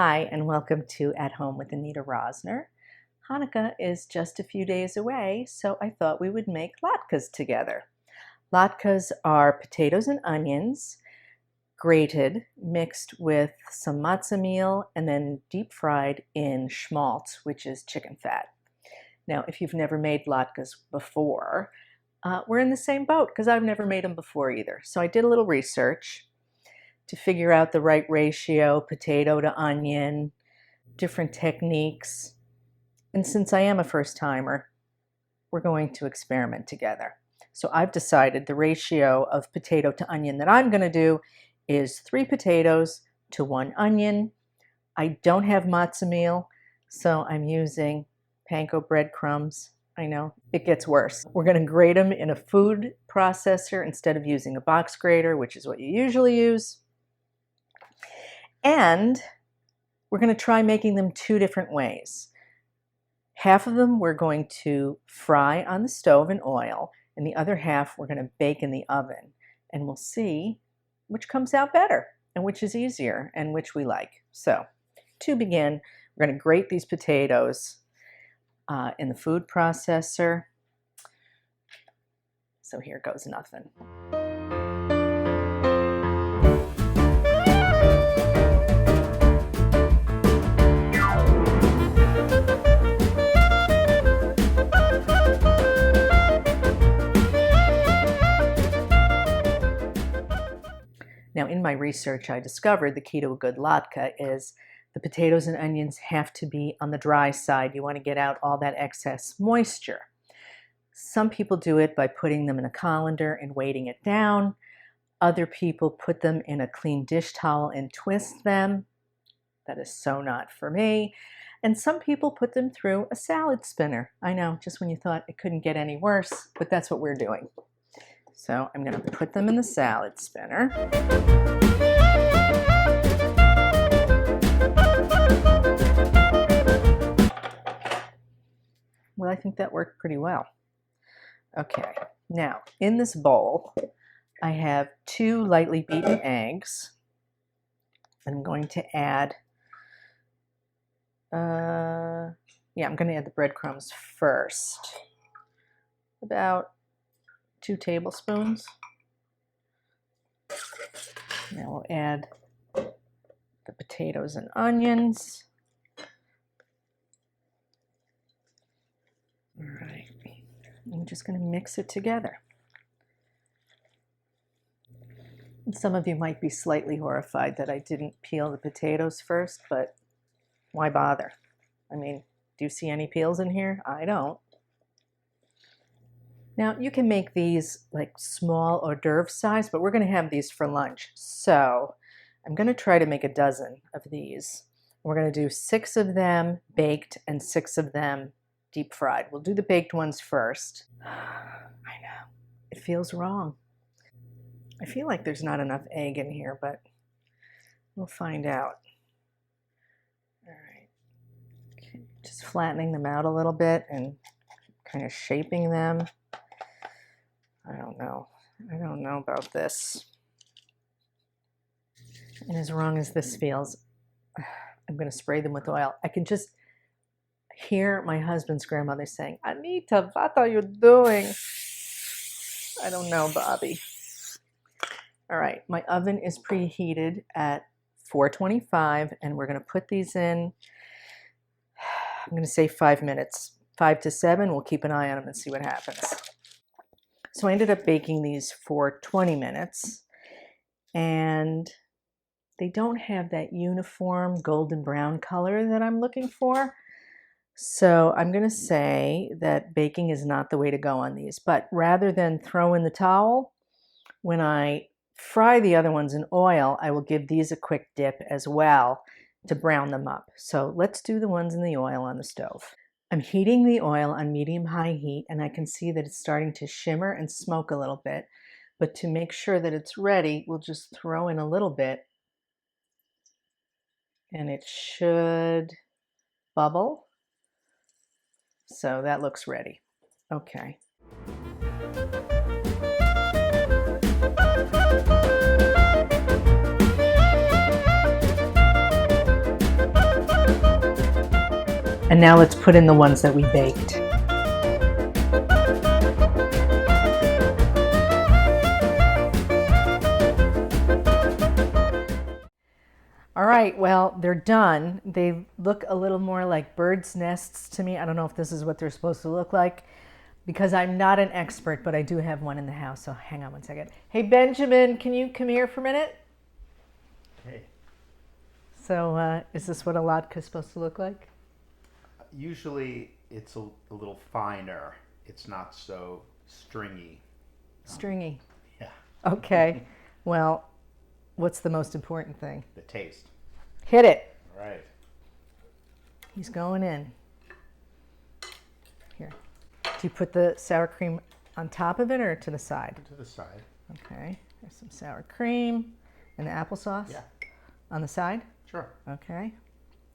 Hi, and welcome to At Home with Anita Rosner. Hanukkah is just a few days away, so I thought we would make latkes together. Latkes are potatoes and onions, grated, mixed with some matzo meal, and then deep fried in Schmaltz, which is chicken fat. Now, if you've never made latkes before, we're in the same boat because I've never made them before either. So I did a little research to figure out the right ratio, potato to onion, different techniques. And since I am a first timer, we're going to experiment together. So I've decided the ratio of potato to onion that I'm going to do is 3 potatoes to 1 onion. I don't have matzo meal, so I'm using panko breadcrumbs. I know, it gets worse. We're going to grate them in a food processor instead of using a box grater, which is what you usually use. And we're going to try making them 2 different ways. Half of them we're going to fry on the stove in oil, and the other half we're going to bake in the oven. And we'll see which comes out better and which is easier and which we like. So to begin, we're going to grate these potatoes in the food processor. So here goes nothing. Now, in my research, I discovered the key to a good latke is the potatoes and onions have to be on the dry side. You want to get out all that excess moisture. Some people do it by putting them in a colander and weighting it down. Other people put them in a clean dish towel and twist them. That is so not for me. And some people put them through a salad spinner. I know, just when you thought it couldn't get any worse, but that's what we're doing. So I'm going to put them in the salad spinner. Well, I think that worked pretty well. Okay, now in this bowl, I have 2 lightly beaten eggs. I'm going to add, I'm going to add the breadcrumbs first. About 2 tablespoons. Now we'll add the potatoes and onions. All right, I'm just going to mix it together. And some of you might be slightly horrified that I didn't peel the potatoes first, but why bother? I mean, do you see any peels in here? I don't. Now, you can make these like small hors d'oeuvre size, but we're going to have these for lunch. So I'm going to try to make a dozen of these. We're going to do 6 of them baked and 6 of them deep fried. We'll do the baked ones first. I know, it feels wrong. I feel like there's not enough egg in here, but we'll find out. All right, okay. Just flattening them out a little bit and kind of shaping them. I don't know about this. And as wrong as this feels, I'm going to spray them with oil. I can just hear my husband's grandmother saying, "Anita, what are you doing?" I don't know, Bobby. All right, my oven is preheated at 425, and we're going to put these in, I'm going to say 5 minutes. 5 to 7, we'll keep an eye on them and see what happens. So I ended up baking these for 20 minutes, and they don't have that uniform golden brown color that I'm looking for. So I'm going to say that baking is not the way to go on these, but rather than throw in the towel, when I fry the other ones in oil, I will give these a quick dip as well to brown them up. So let's do the ones in the oil on the stove. I'm heating the oil on medium-high heat, and I can see that it's starting to shimmer and smoke a little bit. But to make sure that it's ready, we'll just throw in a little bit, and it should bubble. So that looks ready. Okay. And now let's put in the ones that we baked. All right, well, they're done. They look a little more like birds' nests to me. I don't know if this is what they're supposed to look like because I'm not an expert, but I do have one in the house. So hang on one second. Hey, Benjamin, can you come here for a minute? Hey. So is this what a latke is supposed to look like? Usually it's a little finer. It's not so stringy. Stringy. Yeah. Okay. Well, what's the most important thing? The taste. Hit it. All right. He's going in. Here. Do you put the sour cream on top of it or to the side? To the side. Okay. There's some sour cream and the applesauce. Yeah. On the side? Sure. Okay.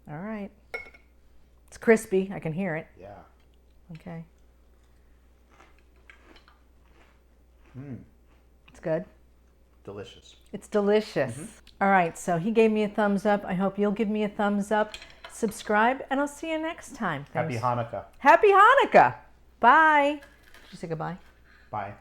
All right. It's crispy. I can hear it. Yeah. Okay. Mmm. It's good. Delicious. It's delicious. Mm-hmm. All right, so he gave me a thumbs up. I hope you'll give me a thumbs up. Subscribe, and I'll see you next time. Thanks. Happy Hanukkah. Happy Hanukkah. Bye. Did you say goodbye? Bye.